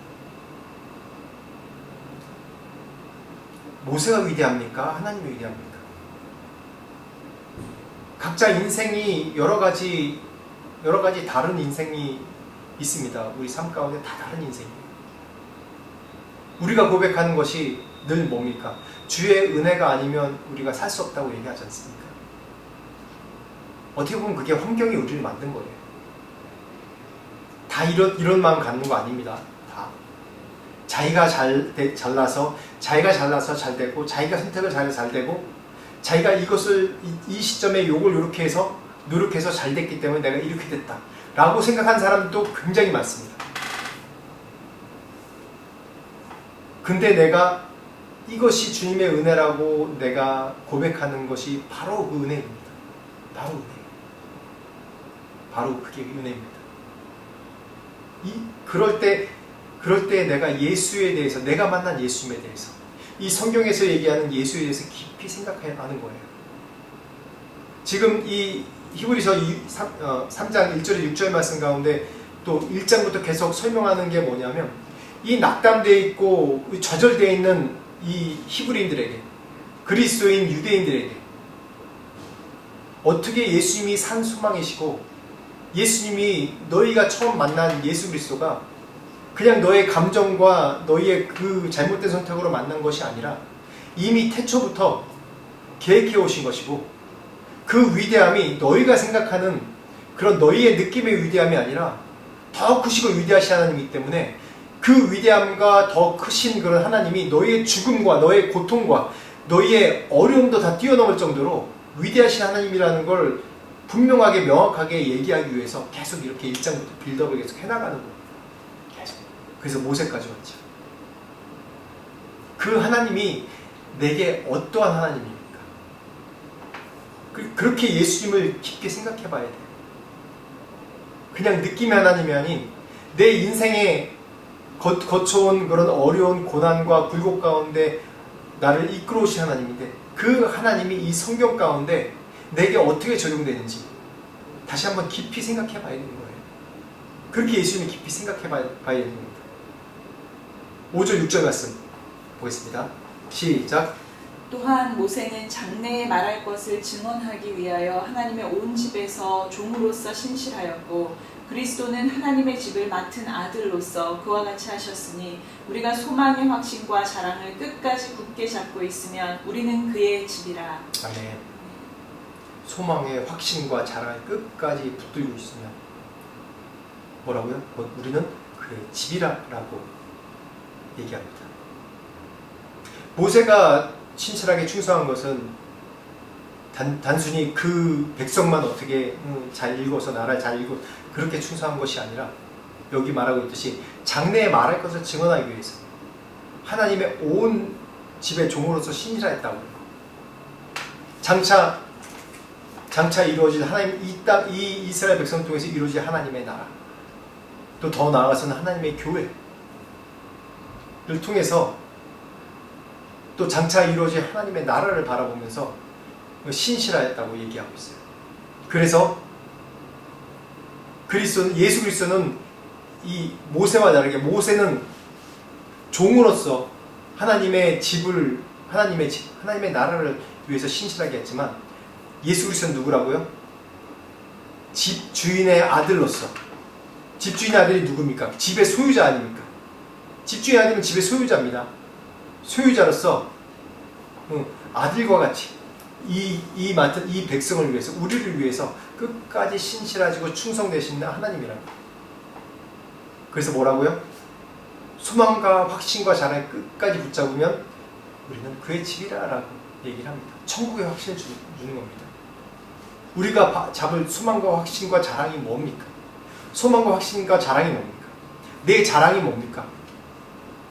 모세가 위대합니까? 하나님이 위대합니까? 각자 인생이 여러 가지 다른 인생이 있습니다. 우리 삶 가운데 다 다른 인생이에요. 우리가 고백하는 것이 늘 뭡니까? 주의 은혜가 아니면 우리가 살 수 없다고 얘기하지 않습니까? 어떻게 보면 그게 환경이 우리를 만든 거예요. 다 이런 마음 갖는 거 아닙니다. 다. 자기가 잘나서 잘 되고, 자기가 선택을 잘 되고, 자기가 이 시점에 요걸 이렇게 해서 노력해서 잘 됐기 때문에 내가 이렇게 됐다 라고 생각하는 사람도 굉장히 많습니다. 근데 내가 이것이 주님의 은혜라고 내가 고백하는 것이 바로 그 은혜입니다. 바로 은혜. 바로 그게 은혜입니다. 그럴 때 내가 예수에 대해서, 내가 만난 예수님에 대해서, 이 성경에서 얘기하는 예수에 대해서 깊이 생각해야 하는 거예요. 지금 이 히브리서 3장 1절에 6절 말씀 가운데 또 1장부터 계속 설명하는 게 뭐냐면 이 낙담되어 있고 좌절되어 있는 이 히브리인들에게, 그리스도인 유대인들에게 어떻게 예수님이 산 소망이시고 예수님이 너희가 처음 만난 예수 그리스도가 그냥 너의 감정과 너희의 그 잘못된 선택으로 만난 것이 아니라 이미 태초부터 계획해 오신 것이고 그 위대함이 너희가 생각하는 그런 너희의 느낌의 위대함이 아니라 더 크시고 위대하신 하나님이기 때문에 그 위대함과 더 크신 그런 하나님이 너희의 죽음과 너의 고통과 너희의 어려움도 다 뛰어넘을 정도로 위대하신 하나님이라는 걸 분명하게 명확하게 얘기하기 위해서 계속 이렇게 1장부터 빌드업을 계속 해나가는 거예요. 계속. 그래서 모세까지 왔죠. 그 하나님이 내게 어떠한 하나님입니까? 그렇게 예수님을 깊게 생각해 봐야 돼요. 그냥 느낌의 하나님이 아닌 내 인생에 거쳐온 그런 어려운 고난과 굴곡 가운데 나를 이끌어 오신 하나님인데 그 하나님이 이 성경 가운데 내게 어떻게 적용되는지 다시 한번 깊이 생각해 봐야 되는 거예요. 그렇게 예수님이 깊이 생각해 봐야 되는 겁니다. 5절 6절 말씀 보겠습니다. 시작. 또한 모세는 장래에 말할 것을 증언하기 위하여 하나님의 온 집에서 종으로서 신실하였고 그리스도는 하나님의 집을 맡은 아들로서 그와 같이 하셨으니 우리가 소망의 확신과 자랑을 끝까지 굳게 잡고 있으면 우리는 그의 집이라. 아멘. 소망의 확신과 자랑을 끝까지 붙들고 있으면 뭐라고요? 우리는 그의 집이라고 얘기합니다. 모세가 신실하게 충성한 것은 단순히 그 백성만 어떻게 잘 읽어서 나라를 잘 읽고 그렇게 충성한 것이 아니라 여기 말하고 있듯이 장래에 말할 것을 증언하기 위해서 하나님의 온 집의 종으로서 신실하였다고. 장차 이루어질 하나님 이 이스라엘 백성 통해서 이루어질 하나님의 나라, 또 더 나아가서는 하나님의 교회를 통해서 또 장차 이루어질 하나님의 나라를 바라보면서 신실하였다고 얘기하고 있어요. 그래서 예수 그리스도는 이 모세와 다르게, 모세는 종으로서 하나님의 나라를 위해서 신실하게 했지만, 예수 그리스도는 누구라고요? 집주인의 아들로서. 집주인의 아들이 누굽니까? 집의 소유자 아닙니까? 집주인의 아들은 집의 소유자입니다. 소유자로서 아들과 같이 맡은 이 백성을 위해서, 우리를 위해서 끝까지 신실하시고 충성되시는 하나님이라고. 그래서 뭐라고요? 소망과 확신과 자랑을 끝까지 붙잡으면 우리는 그의 집이라라고 얘기를 합니다. 천국의 확신을 주는 겁니다. 우리가 잡을 소망과 확신과 자랑이 뭡니까? 소망과 확신과 자랑이 뭡니까? 내 자랑이 뭡니까?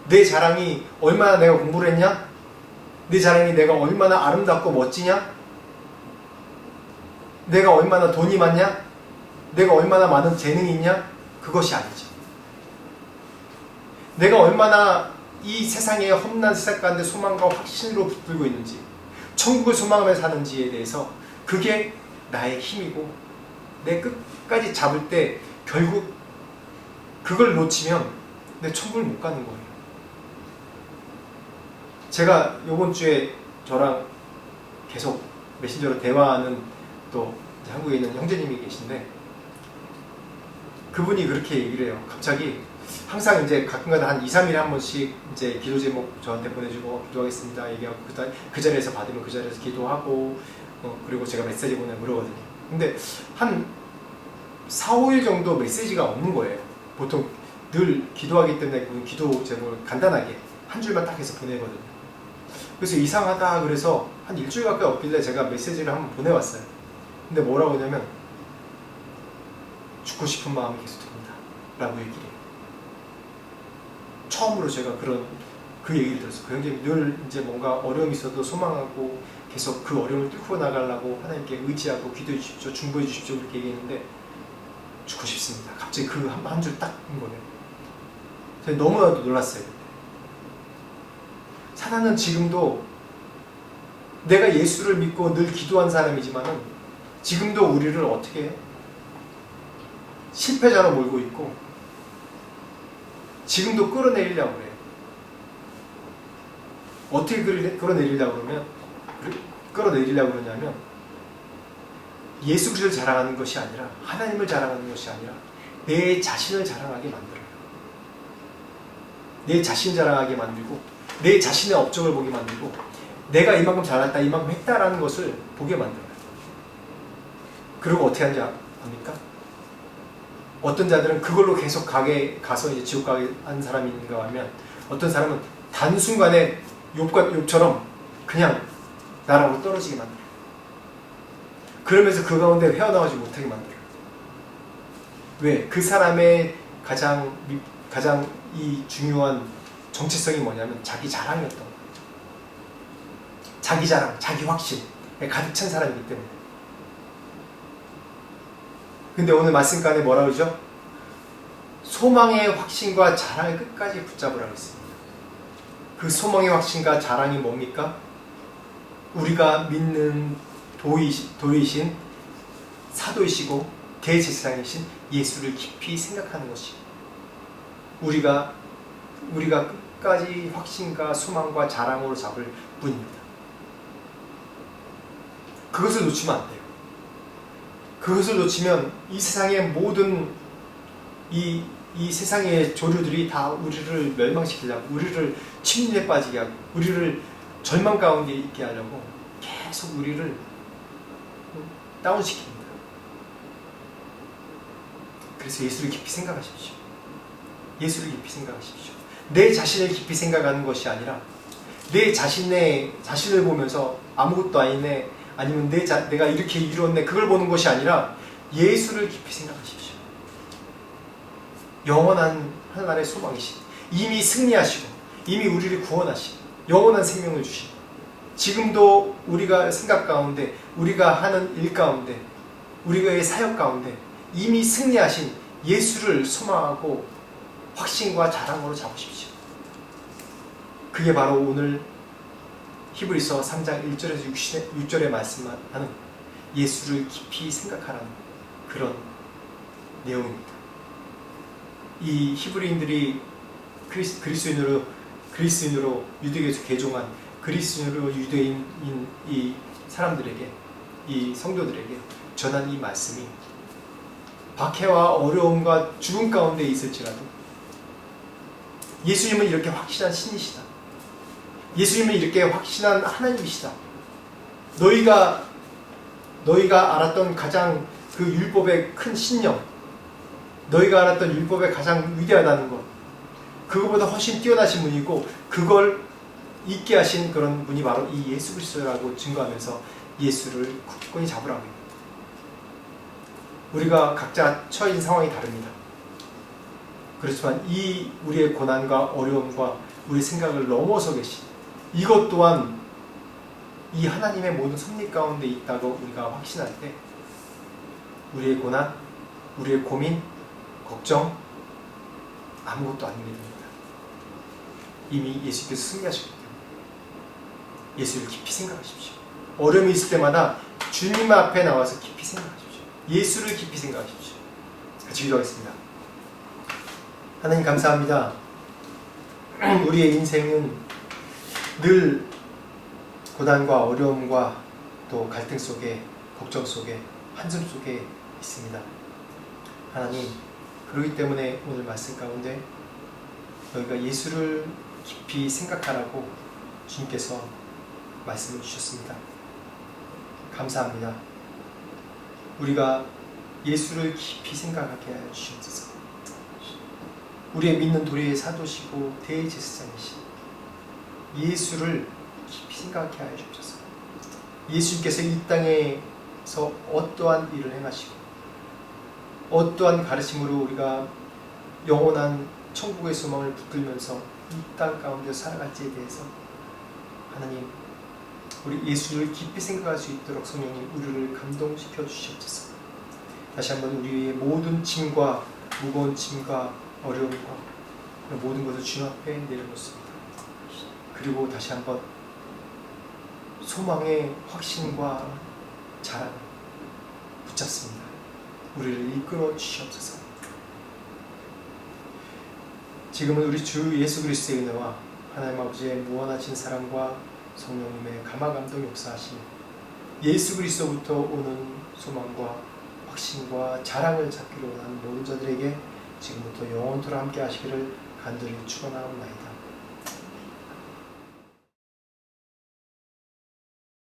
내 자랑이 얼마나 내가 공부를 했냐? 내 자랑이 내가 얼마나 아름답고 멋지냐? 내가 얼마나 돈이 많냐? 내가 얼마나 많은 재능이 있냐? 그것이 아니죠. 내가 얼마나 이 세상의 험난 세상 가운데 소망과 확신으로 붙들고 있는지, 천국을 소망하며 사는지에 대해서, 그게 나의 힘이고, 내 끝까지 잡을 때 결국 그걸 놓치면 내 천국을 못 가는 거예요. 제가 요번 주에 저랑 계속 메신저로 대화하는 또 한국에 있는 형제님이 계신데, 그분이 그렇게 얘기를 해요. 갑자기 항상 이제 가끔가다 한 2, 3일에 한 번씩 이제 기도 제목 저한테 보내주고 기도하겠습니다 얘기하고, 그 자리에서 받으면 그 자리에서 기도하고, 그리고 제가 메시지 보내면 그러거든요. 근데 한 4, 5일 정도 메시지가 없는 거예요. 보통 늘 기도하기 때문에 그 기도 제목을 간단하게 한 줄만 딱 해서 보내거든요. 그래서 이상하다 그래서 한 일주일 가까이 없길래 제가 메시지를 한번 보내왔어요. 근데 뭐라고 하냐면, 죽고 싶은 마음이 계속 듭니다 라고 얘기를 해요. 처음으로 제가 그 얘기를 들었어요. 그 형제님이 늘 이제 뭔가 어려움이 있어도 소망하고 계속 그 어려움을 뚫고 나가려고 하나님께 의지하고 기도해 주십시오, 중보해 주십시오 이렇게 얘기했는데, 죽고 싶습니다. 갑자기 그 한 줄 딱 한 거예요. 제가 너무나도 놀랐어요. 사단은 지금도, 내가 예수를 믿고 늘 기도한 사람이지만은 지금도 우리를 어떻게 해요? 실패자로 몰고 있고 지금도 끌어내리려고 그래요. 어떻게 끌어내리려고 그러냐면, 예수 그리스도를 자랑하는 것이 아니라, 하나님을 자랑하는 것이 아니라 내 자신을 자랑하게 만들어요. 내 자신 자랑하게 만들고, 내 자신의 업적을 보게 만들고, 내가 이만큼 잘했다, 이만큼 했다라는 것을 보게 만들어요. 그리고 어떻게 하는지 압니까? 어떤 자들은 그걸로 계속 가서 이제 지옥 가게 한 사람이 있는가 하면, 어떤 사람은 단순간에 욥처럼 그냥 나라로 떨어지게 만들어요. 그러면서 그 가운데 헤어나오지 못하게 만들어요. 왜? 그 사람의 가장 이 중요한 정체성이 뭐냐면 자기 자랑이었던 거예요. 자기 자랑, 자기 확신에 가득 찬 사람이기 때문에. 근데 오늘 말씀간에 뭐라 그러죠? 소망의 확신과 자랑을 끝까지 붙잡으라고 했습니다. 그 소망의 확신과 자랑이 뭡니까? 우리가 믿는 도이신 사도이시고 대제사장이신 예수를 깊이 생각하는 것이, 우리가 끝까지 확신과 소망과 자랑으로 잡을 뿐입니다. 그것을 놓치면 안 돼요. 그것을 놓치면 이 세상의 모든 이 세상의 조류들이 다 우리를 멸망시키려고, 우리를 침륜에 빠지게 하고, 우리를 절망 가운데 있게 하려고 계속 우리를 다운시킵니다. 그래서 예수를 깊이 생각하십시오. 예수를 깊이 생각하십시오. 내 자신을 깊이 생각하는 것이 아니라 내 자신을 보면서 아무것도 아니네, 아니면 내가 이렇게 이루었네, 그걸 보는 것이 아니라 예수를 깊이 생각하십시오. 영원한 하나님의 소망이신, 이미 승리하시고 이미 우리를 구원하시고 영원한 생명을 주시고, 지금도 우리가 생각 가운데, 우리가 하는 일 가운데, 우리의 사역 가운데 이미 승리하신 예수를 소망하고 확신과 자랑으로 잡으십시오. 그게 바로 오늘 히브리서 3장 1절에서 6절에 말씀하는 예수를 깊이 생각하라는 그런 내용입니다. 이 히브리인들이 그리스인으로 유대교에서 개종한 그리스인으로 유대인인 이 사람들에게, 이 성도들에게 전한 이 말씀이 박해와 어려움과 죽음 가운데 있을지라도 예수님은 이렇게 확실한 신이시다, 예수님은 이렇게 확실한 하나님이시다, 너희가 알았던 가장 그 율법의 큰 신령, 너희가 알았던 율법의 가장 위대하다는 것, 그거보다 훨씬 뛰어나신 분이고 그걸 잊게 하신 그런 분이 바로 이 예수 그리스도라고 증거하면서 예수를 굳건히 잡으라고 합니다. 우리가 각자 처인 상황이 다릅니다. 그렇지만 이 우리의 고난과 어려움과 우리 생각을 넘어서 계신 이것 또한 이 하나님의 모든 섭리 가운데 있다고 우리가 확신할 때 우리의 고난, 우리의 고민, 걱정 아무것도 아니게 됩니다. 이미 예수께서 승리하셨기 때문에 예수를 깊이 생각하십시오. 어려움이 있을 때마다 주님 앞에 나와서 깊이 생각하십시오. 예수를 깊이 생각하십시오. 같이 기도하겠습니다. 하나님 감사합니다. 우리의 인생은 늘 고난과 어려움과 또 갈등 속에, 걱정 속에, 한숨 속에 있습니다. 하나님, 그렇기 때문에 오늘 말씀 가운데 너희가 예수를 깊이 생각하라고 주님께서 말씀을 주셨습니다. 감사합니다. 우리가 예수를 깊이 생각하게 하여 주시옵소서. 우리의 믿는 도리의 사도시고 대제사장이신 예수를 깊이 생각하게 하여 주옵소서. 예수님께서 이 땅에서 어떠한 일을 행하시고 어떠한 가르침으로 우리가 영원한 천국의 소망을 붙들면서 이 땅 가운데 살아갈지에 대해서 하나님, 우리 예수를 깊이 생각할 수 있도록 성령님 우리를 감동시켜 주시옵소서. 다시 한번 우리의 모든 짐과 무거운 짐과 어려움과 모든 것을 주님 앞에 내려놓습니다. 그리고 다시 한번 소망의 확신과 자랑을 붙잡습니다. 우리를 이끌어 주시옵소서. 지금은 우리 주 예수 그리스도의 은혜와 하나님 아버지의 무한하신 사랑과 성령님의 감화감동 역사하심, 예수 그리스도부터 오는 소망과 확신과 자랑을 잡기로 원하는 모든 자들에게 지금부터 영원토록 함께 하시기를 간절히 축원하옵나이다.